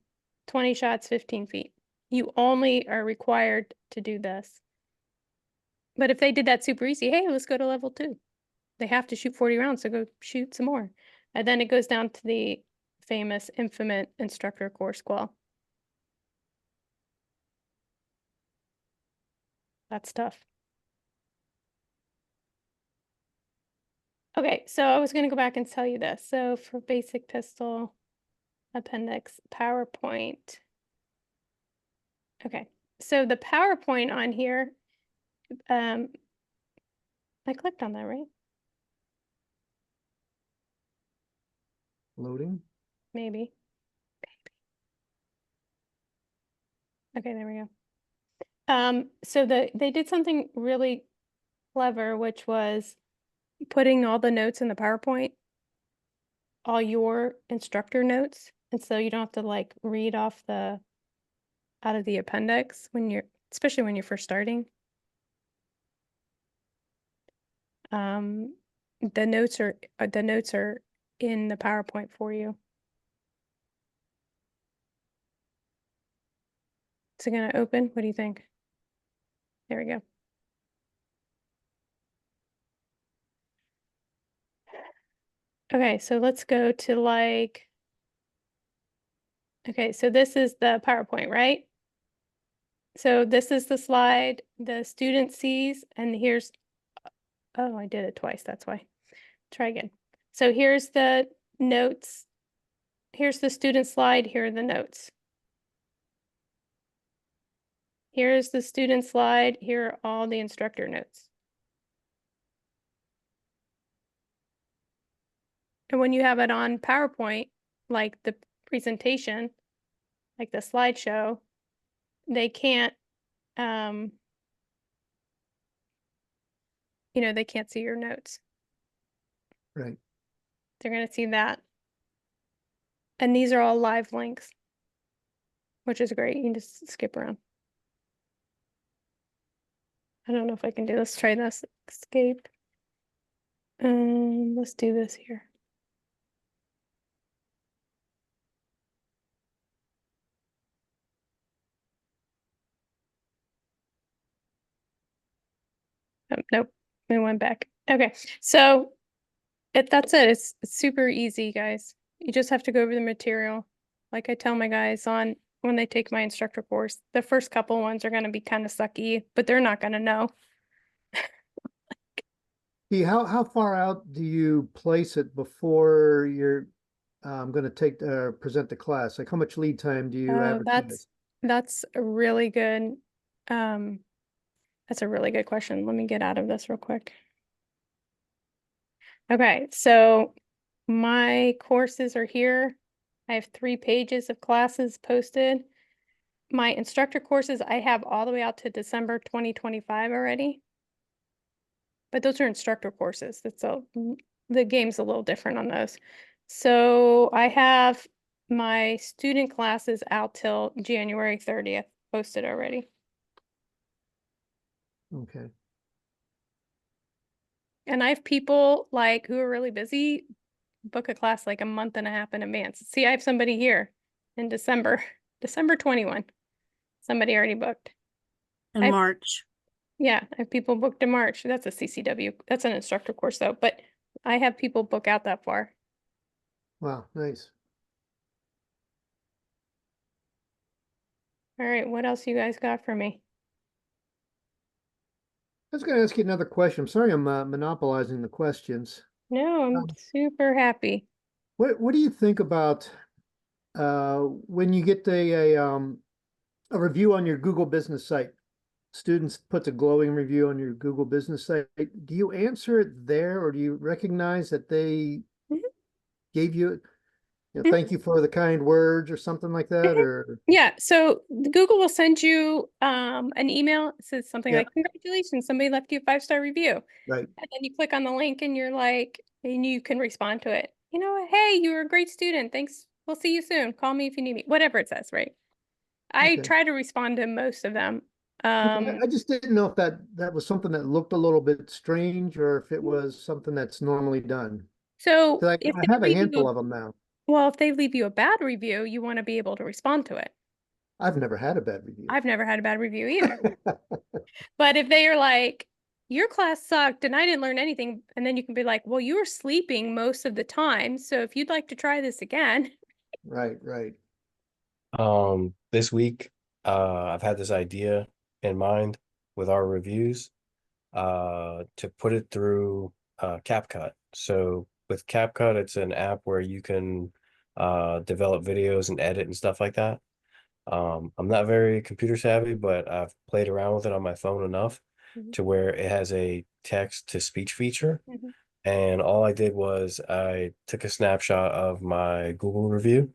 20 shots, 15 feet. You only are required to do this. But if they did that super easy, hey, let's go to level 2. They have to shoot 40 rounds, so go shoot some more. And then it goes down to the famous, infamous instructor course qual. That's tough. Okay, so I was going to go back and tell you this. So for basic pistol, appendix, PowerPoint. Okay, so the PowerPoint on here, I clicked on that, right? Loading. Maybe. Okay, there we go. So they did something really clever, which was putting all the notes in the PowerPoint, all your instructor notes, and so you don't have to like read off out of the appendix especially when you're first starting. The notes are in the PowerPoint for you. Is it gonna open? What do you think? There we go. Okay, so let's go to like, okay, so this is the PowerPoint, right? So this is the slide the student sees, and here's, oh, I did it twice, that's why. Try again. So here's the notes. Here's the student slide, here are the notes. Here's the student slide, here are all the instructor notes. And when you have it on PowerPoint, like the presentation, like the slideshow, they can't, they can't see your notes. Right. They're going to see that. And these are all live links, which is great. You can just skip around. I don't know if I can do this. Try this. Escape. Let's do this here. Nope, we went back. Okay, so that's it. It's super easy, guys. You just have to go over the material. Like I tell my guys when they take my instructor course, the first couple ones are going to be kind of sucky, but they're not going to know. How far out do you place it before you're going to present the class? Like how much lead time do you advertise? That's a really good that's a really good question. Let me get out of this real quick. Okay, so my courses are here. I have 3 pages of classes posted. My instructor courses, I have all the way out to December 2025 already. But those are instructor courses. The game's a little different on those. So I have my student classes out till January 30th posted already. Okay. And I have people like who are really busy book a class like a month and a half in advance. See, I have somebody here in December 21. Somebody already booked. In March. Yeah, I have people booked in March. That's a CCW. That's an instructor course though, but I have people book out that far. Wow, nice. All right, what else you guys got for me? was going to ask you another question. I'm sorry I'm monopolizing the questions. No, I'm super happy. What do you think about when you get a review on your Google business site? Students puts a glowing review on your Google business site. Do you answer it there, or do you recognize that they Mhm. gave you, Mhm. thank you for the kind words or something like that? Or Yeah, so Google will send you an email. It says something Yeah. like, congratulations, somebody left you a 5-star review. right? And then you click on the link and you're like, and you can respond to it. You know, hey, you were a great student. Thanks. We'll see you soon. Call me if you need me. Whatever it says, right? I Okay. try to respond to most of them. Okay. I just didn't know if that was something that looked a little bit strange, or if it was something that's normally done. So 'Cause if I they have a leave you handful of them now. well, if they leave you a bad review, you want to be able to respond to it. I've never had a bad review. I've never had a bad review either. But if they are like, your class sucked and I didn't learn anything, and then you can be like, well, you were sleeping most of the time. So if you'd like to try this again. Right, right. This week, I've had this idea in mind with our reviews, to put it through CapCut. So with CapCut, it's an app where you can develop videos and edit and stuff like that. I'm not very computer savvy, but I've played around with it on my phone enough Mhm. to where it has a text to speech feature. Mhm. And all I did was I took a snapshot of my Google review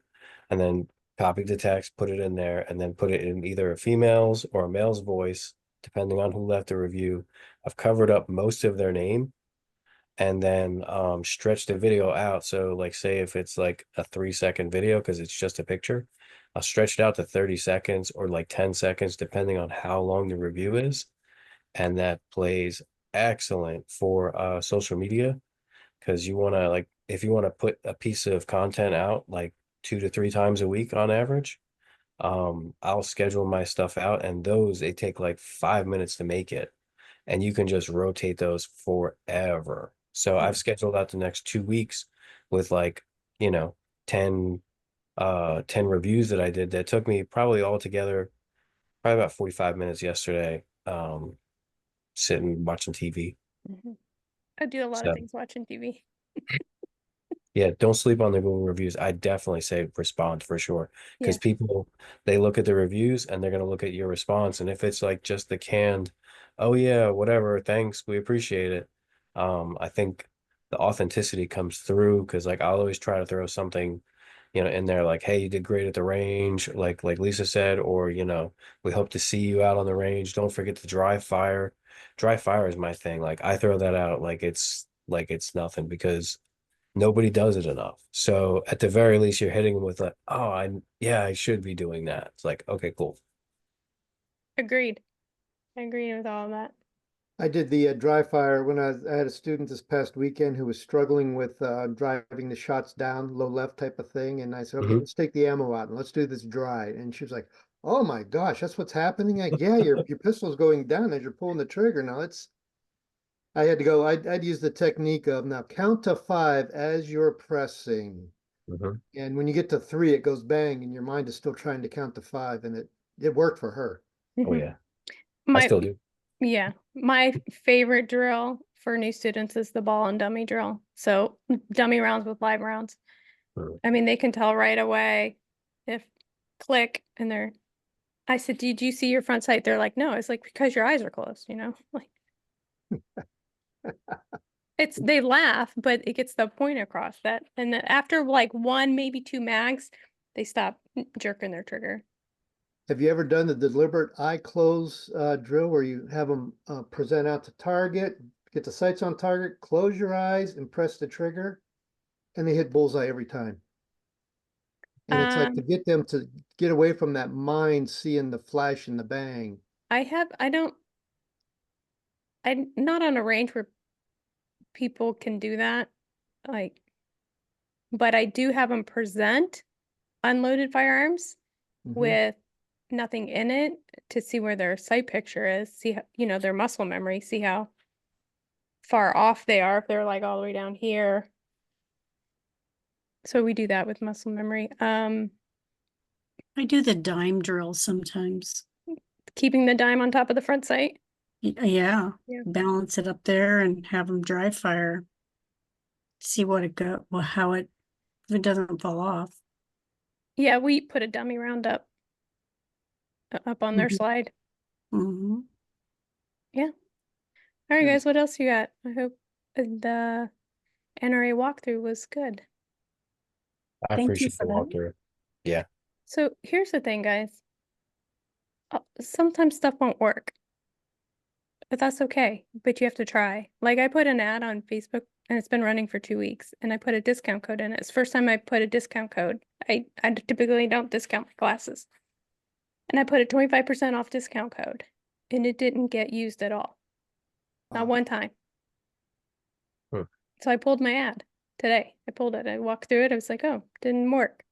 and then copied the text, put it in there, and then put it in either a female's or a male's voice, depending on who left the review. I've covered up most of their name and then stretch the video out. So like say if it's like a 3-second video because it's just a picture, I'll stretch it out to 30 seconds or like 10 seconds, depending on how long the review is. And that plays excellent for social media because you want to like if you want to put a piece of content out like 2 to 3 times a week on average, I'll schedule my stuff out and those they take like 5 minutes to make it and you can just rotate those forever. So I've scheduled out the next 2 weeks with like, you know, 10 10 reviews that I did that took me probably altogether probably about 45 minutes yesterday, sitting watching TV. Mhm. I do a lot of So things watching TV. yeah, don't sleep on the Google reviews. I definitely say respond for sure. Because Yeah. people, they look at the reviews and they're going to look at your response. And if it's like just the canned, oh yeah, whatever, thanks, we appreciate it. I think the authenticity comes through because like I'll always try to throw something, in there like, hey, you did great at the range, like Lisa said, or we hope to see you out on the range. Don't forget to dry fire. Dry fire is my thing. Like I throw that out like it's nothing because nobody does it enough. So at the very least, you're hitting them with like, oh, I should be doing that. It's like, okay, cool. Agreed. I agree with all of that. I did the dry fire when I had a student this past weekend who was struggling with driving the shots down, low left type of thing. And I said, okay, Mhm. let's take the ammo out and let's do this dry. And she was like, oh my gosh, that's what's happening. Like, yeah, your pistol's going down as you're pulling the trigger. Now I had to go, I'd use the technique of now count to 5 as you're pressing. Mhm. And when you get to 3, it goes bang and your mind is still trying to count to 5. And it worked for her. Oh Mhm. yeah, I My still do. Yeah, my favorite drill for new students is the ball and dummy drill. So dummy rounds with live rounds. Mhm. I mean, they can tell right away if click and I said, did you see your front sight? They're like, no, it's like because your eyes are closed, like they laugh, but it gets the point across that. And then after like 1, maybe 2 mags, they stop jerking their trigger. Have you ever done the deliberate eye close drill where you have them present out to target, get the sights on target, close your eyes and press the trigger, and they hit bullseye every time? And it's like to Um, get them to get away from that mind seeing the flash and the bang. I'm not on a range where people can do that. Like, but I do have them present unloaded firearms Mhm. with nothing in it to see where their sight picture is, see how, their muscle memory, see how far off they are if they're like all the way down here. So we do that with muscle memory. I do the dime drill sometimes. Keeping the dime on top of the front sight. Yeah, Yeah. balance it up there and have them dry fire. See what it how it, if it doesn't fall off. Yeah, we put a dummy round up on their Mhm. slide. Mhm. All right, Nice. guys, what else you got? I hope the NRA walkthrough was good. I Thank you appreciate for the that. walkthrough. Yeah. So here's the thing, guys. Sometimes stuff won't work, but that's okay. But you have to try. Like I put an ad on Facebook and it's been running for 2 weeks and I put a discount code in it. It's the first time I put a discount code. I typically don't discount my glasses. And I put a 25% off discount code and it didn't get used at all. Not Wow. one time. Hmm. So I pulled my ad today. I pulled it. I walked through it. I was like, oh, didn't work.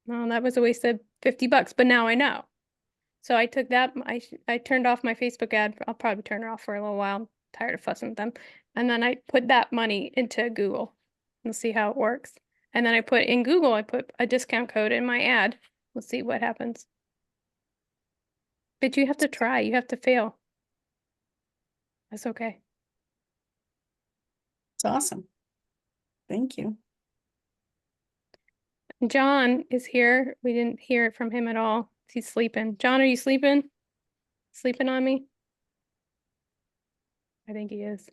Well, that was a waste of $50, but now I know. So I took that, I turned off my Facebook ad. I'll probably turn it off for a little while. I'm tired of fussing with them. And then I put that money into Google and see how it works. And then I put in Google, I put a discount code in my ad. We'll see what happens. But you have to try, you have to fail. That's okay. It's awesome. Thank you. John is here. We didn't hear it from him at all. He's sleeping. John, are you sleeping? Sleeping on me? I think he is.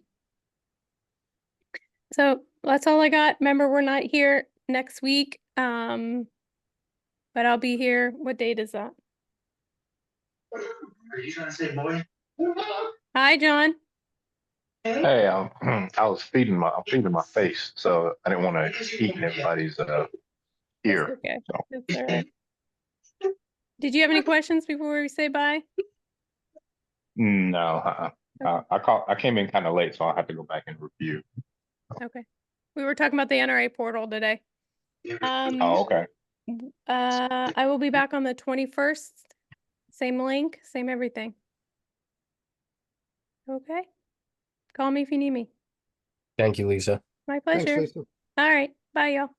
So that's all I got. Remember, we're not here next week. But I'll be here. What date is that? Are you trying to say boy? Hi, John. Hey, I was I'm feeding my face, so I didn't want to eat in everybody's That's ear. okay. So That's all right. Did you have any questions before we say bye? no, I came in kind of late, so I'll have to go back and review. Okay. We were talking about the NRA portal today. Oh, okay. I will be back on the 21st. Same link, same everything. Okay. Call me if you need me. Thank you, Lisa. My Thanks, pleasure. Lisa. All right. Bye, y'all.